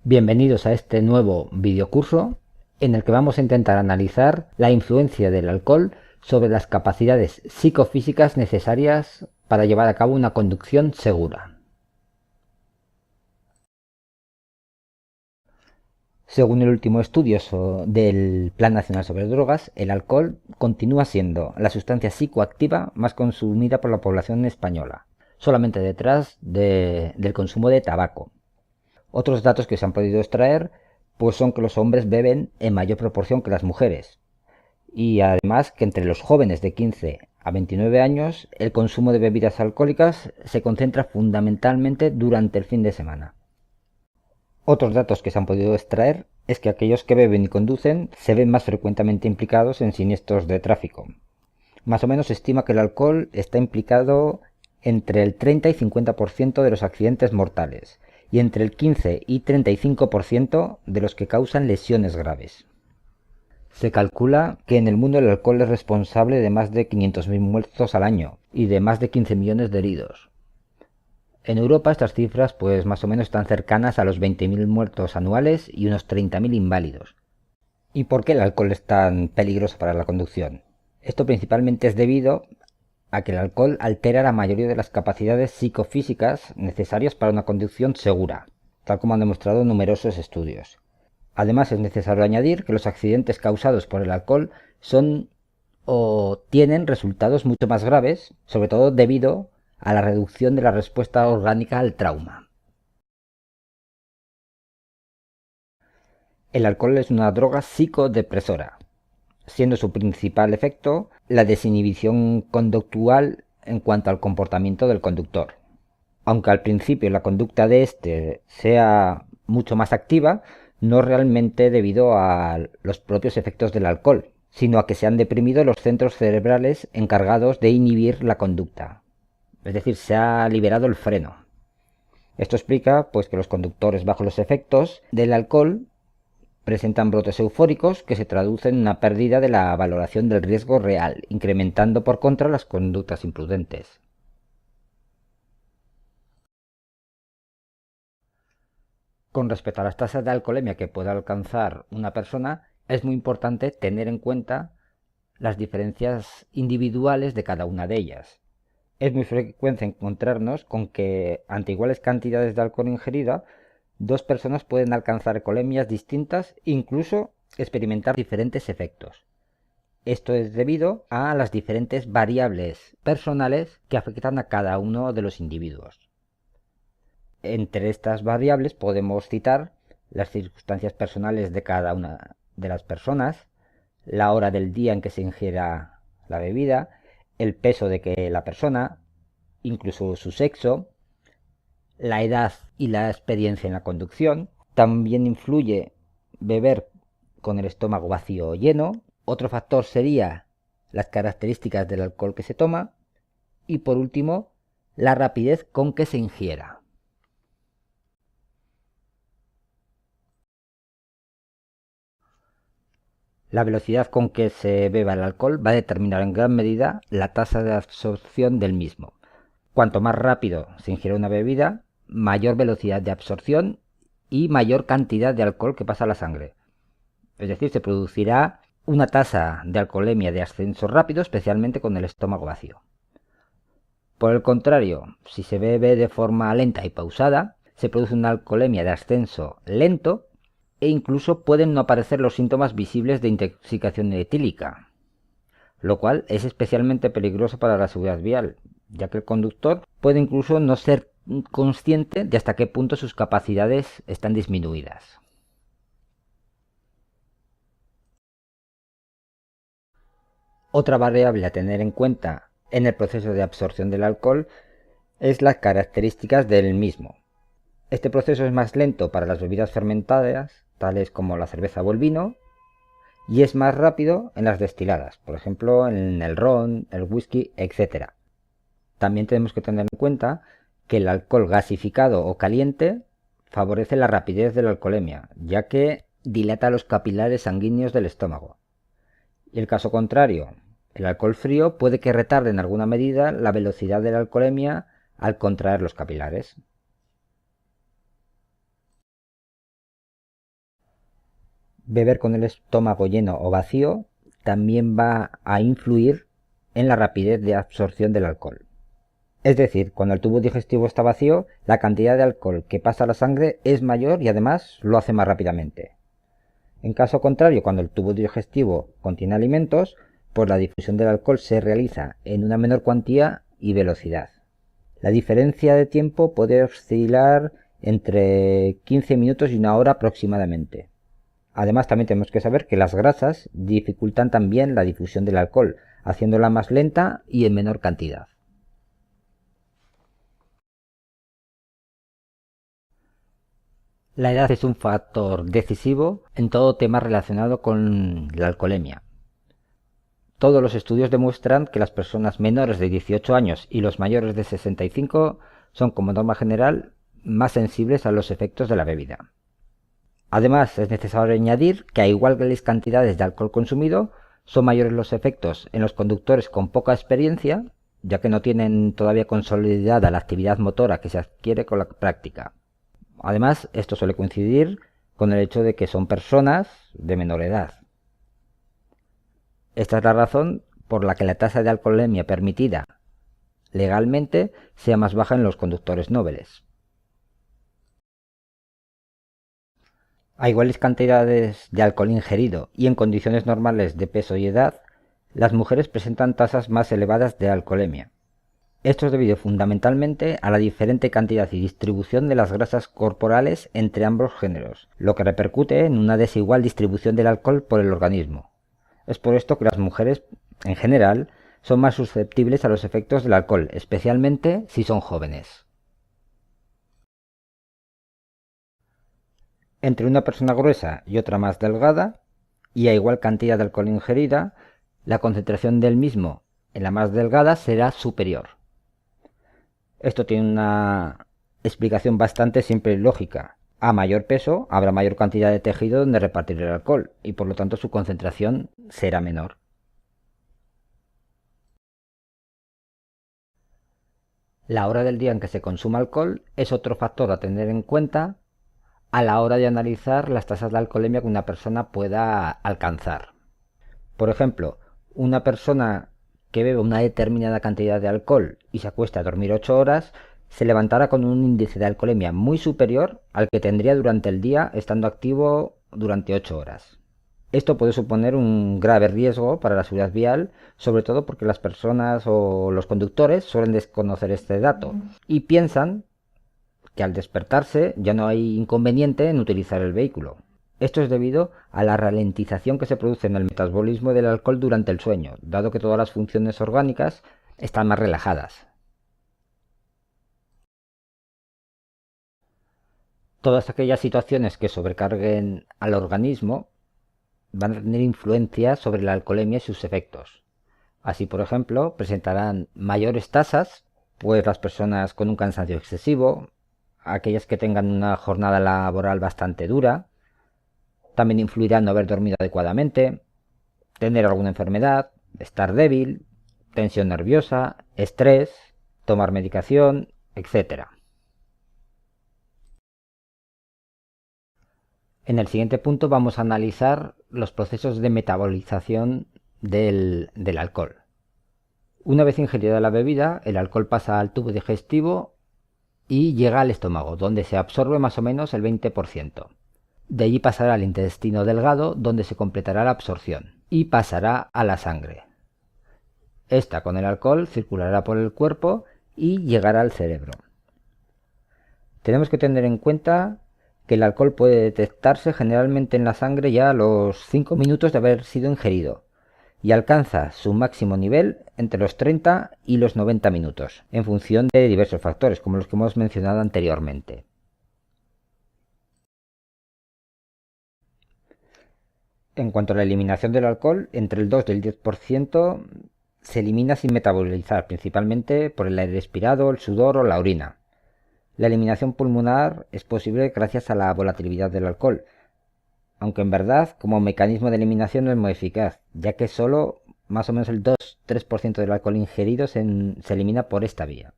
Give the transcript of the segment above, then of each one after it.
Bienvenidos a este nuevo videocurso en el que vamos a intentar analizar la influencia del alcohol sobre las capacidades psicofísicas necesarias para llevar a cabo una conducción segura. Según el último estudio del Plan Nacional sobre Drogas, el alcohol continúa siendo la sustancia psicoactiva más consumida por la población española, solamente detrás del consumo de tabaco. Otros datos que se han podido extraer pues son que los hombres beben en mayor proporción que las mujeres y además que entre los jóvenes de 15 a 29 años el consumo de bebidas alcohólicas se concentra fundamentalmente durante el fin de semana. Otros datos que se han podido extraer es que aquellos que beben y conducen se ven más frecuentemente implicados en siniestros de tráfico. Más o menos se estima que el alcohol está implicado entre el 30 y 50% de los accidentes mortales y entre el 15 y 35% de los que causan lesiones graves. Se calcula que en el mundo el alcohol es responsable de más de 500.000 muertos al año y de más de 15 millones de heridos. En Europa estas cifras pues más o menos están cercanas a los 20.000 muertos anuales y unos 30.000 inválidos. ¿Y por qué el alcohol es tan peligroso para la conducción? Esto principalmente es debido a que el alcohol altera la mayoría de las capacidades psicofísicas necesarias para una conducción segura, tal como han demostrado numerosos estudios. Además, es necesario añadir que los accidentes causados por el alcohol son o tienen resultados mucho más graves, sobre todo debido a la reducción de la respuesta orgánica al trauma. El alcohol es una droga psicodepresora, siendo su principal efecto la desinhibición conductual en cuanto al comportamiento del conductor. Aunque al principio la conducta de éste sea mucho más activa, no realmente debido a los propios efectos del alcohol, sino a que se han deprimido los centros cerebrales encargados de inhibir la conducta. Es decir, se ha liberado el freno. Esto explica pues que los conductores bajo los efectos del alcohol presentan brotes eufóricos que se traducen en una pérdida de la valoración del riesgo real, incrementando por contra las conductas imprudentes. Con respecto a las tasas de alcoholemia que pueda alcanzar una persona, es muy importante tener en cuenta las diferencias individuales de cada una de ellas. Es muy frecuente encontrarnos con que ante iguales cantidades de alcohol ingerida, dos personas pueden alcanzar alcoholemias distintas e incluso experimentar diferentes efectos. Esto es debido a las diferentes variables personales que afectan a cada uno de los individuos. Entre estas variables podemos citar las circunstancias personales de cada una de las personas, la hora del día en que se ingiera la bebida, el peso de que la persona, incluso su sexo, la edad y la experiencia en la conducción. También influye beber con el estómago vacío o lleno. Otro factor sería las características del alcohol que se toma. Y por último, la rapidez con que se ingiera. La velocidad con que se beba el alcohol va a determinar en gran medida la tasa de absorción del mismo. Cuanto más rápido se ingiere una bebida, mayor velocidad de absorción y mayor cantidad de alcohol que pasa a la sangre. Es decir, se producirá una tasa de alcoholemia de ascenso rápido, especialmente con el estómago vacío. Por el contrario, si se bebe de forma lenta y pausada, se produce una alcoholemia de ascenso lento e incluso pueden no aparecer los síntomas visibles de intoxicación etílica, lo cual es especialmente peligroso para la seguridad vial, ya que el conductor puede incluso no ser consciente de hasta qué punto sus capacidades están disminuidas. Otra variable a tener en cuenta en el proceso de absorción del alcohol es las características del mismo. Este proceso es más lento para las bebidas fermentadas, tales como la cerveza o el vino, y es más rápido en las destiladas, por ejemplo en el ron, el whisky, etc. También tenemos que tener en cuenta que el alcohol gasificado o caliente favorece la rapidez de la alcoholemia, ya que dilata los capilares sanguíneos del estómago. Y el caso contrario, el alcohol frío puede que retarde en alguna medida la velocidad de la alcoholemia al contraer los capilares. Beber con el estómago lleno o vacío también va a influir en la rapidez de absorción del alcohol. Es decir, cuando el tubo digestivo está vacío, la cantidad de alcohol que pasa a la sangre es mayor y además lo hace más rápidamente. En caso contrario, cuando el tubo digestivo contiene alimentos, pues la difusión del alcohol se realiza en una menor cuantía y velocidad. La diferencia de tiempo puede oscilar entre 15 minutos y una hora aproximadamente. Además, también tenemos que saber que las grasas dificultan también la difusión del alcohol, haciéndola más lenta y en menor cantidad. La edad es un factor decisivo en todo tema relacionado con la alcoholemia. Todos los estudios demuestran que las personas menores de 18 años y los mayores de 65 son, como norma general, más sensibles a los efectos de la bebida. Además, es necesario añadir que a iguales cantidades de alcohol consumido, son mayores los efectos en los conductores con poca experiencia, ya que no tienen todavía consolidada la actividad motora que se adquiere con la práctica. Además, esto suele coincidir con el hecho de que son personas de menor edad. Esta es la razón por la que la tasa de alcoholemia permitida legalmente sea más baja en los conductores nobles. A iguales cantidades de alcohol ingerido y en condiciones normales de peso y edad, las mujeres presentan tasas más elevadas de alcoholemia. Esto es debido fundamentalmente a la diferente cantidad y distribución de las grasas corporales entre ambos géneros, lo que repercute en una desigual distribución del alcohol por el organismo. Es por esto que las mujeres, en general, son más susceptibles a los efectos del alcohol, especialmente si son jóvenes. Entre una persona gruesa y otra más delgada, y a igual cantidad de alcohol ingerida, la concentración del mismo en la más delgada será superior. Esto tiene una explicación bastante simple y lógica. A mayor peso habrá mayor cantidad de tejido donde repartir el alcohol y por lo tanto su concentración será menor. La hora del día en que se consuma alcohol es otro factor a tener en cuenta a la hora de analizar las tasas de alcoholemia que una persona pueda alcanzar. Por ejemplo, una persona que bebe una determinada cantidad de alcohol y se acuesta a dormir 8 horas, se levantará con un índice de alcoholemia muy superior al que tendría durante el día estando activo durante 8 horas. Esto puede suponer un grave riesgo para la seguridad vial, sobre todo porque las personas o los conductores suelen desconocer este dato y piensan que al despertarse ya no hay inconveniente en utilizar el vehículo. Esto es debido a la ralentización que se produce en el metabolismo del alcohol durante el sueño, dado que todas las funciones orgánicas están más relajadas. Todas aquellas situaciones que sobrecarguen al organismo van a tener influencia sobre la alcoholemia y sus efectos. Así, por ejemplo, presentarán mayores tasas, pues las personas con un cansancio excesivo, aquellas que tengan una jornada laboral bastante dura, también influirá no haber dormido adecuadamente, tener alguna enfermedad, estar débil, tensión nerviosa, estrés, tomar medicación, etc. En el siguiente punto vamos a analizar los procesos de metabolización del alcohol. Una vez ingerida la bebida, el alcohol pasa al tubo digestivo y llega al estómago, donde se absorbe más o menos el 20%. De allí pasará al intestino delgado, donde se completará la absorción, y pasará a la sangre. Esta con el alcohol circulará por el cuerpo y llegará al cerebro. Tenemos que tener en cuenta que el alcohol puede detectarse generalmente en la sangre ya a los 5 minutos de haber sido ingerido y alcanza su máximo nivel entre los 30 y los 90 minutos, en función de diversos factores, como los que hemos mencionado anteriormente. En cuanto a la eliminación del alcohol, entre el 2 y el 10% se elimina sin metabolizar, principalmente por el aire expirado, el sudor o la orina. La eliminación pulmonar es posible gracias a la volatilidad del alcohol, aunque en verdad como mecanismo de eliminación no es muy eficaz, ya que solo más o menos el 2-3% del alcohol ingerido se elimina por esta vía.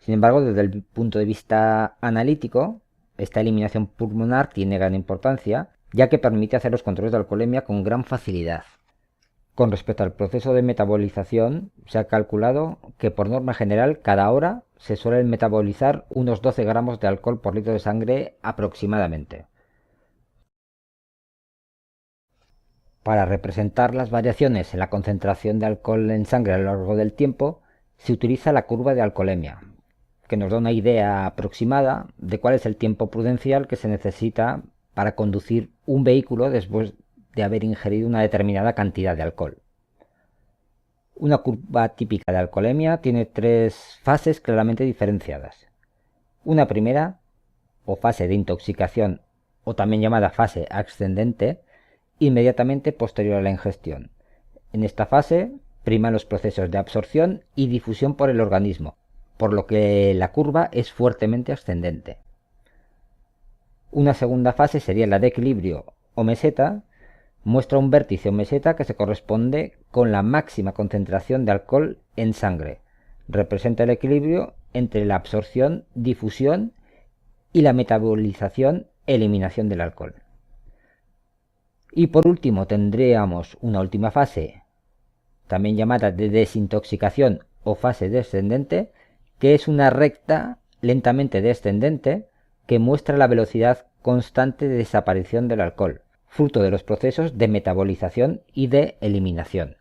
Sin embargo, desde el punto de vista analítico, esta eliminación pulmonar tiene gran importancia, ya que permite hacer los controles de alcoholemia con gran facilidad. Con respecto al proceso de metabolización, se ha calculado que por norma general cada hora se suelen metabolizar unos 12 gramos de alcohol por litro de sangre aproximadamente. Para representar las variaciones en la concentración de alcohol en sangre a lo largo del tiempo, se utiliza la curva de alcoholemia, que nos da una idea aproximada de cuál es el tiempo prudencial que se necesita para conducir un vehículo después de haber ingerido una determinada cantidad de alcohol. Una curva típica de alcoholemia tiene tres fases claramente diferenciadas. Una primera, o fase de intoxicación, o también llamada fase ascendente, inmediatamente posterior a la ingestión. En esta fase priman los procesos de absorción y difusión por el organismo, por lo que la curva es fuertemente ascendente. Una segunda fase sería la de equilibrio o meseta, muestra un vértice o meseta que se corresponde con la máxima concentración de alcohol en sangre. Representa el equilibrio entre la absorción, difusión y la metabolización, eliminación del alcohol. Y por último tendríamos una última fase, también llamada de desintoxicación o fase descendente, que es una recta lentamente descendente que muestra la velocidad constante de desaparición del alcohol, fruto de los procesos de metabolización y de eliminación.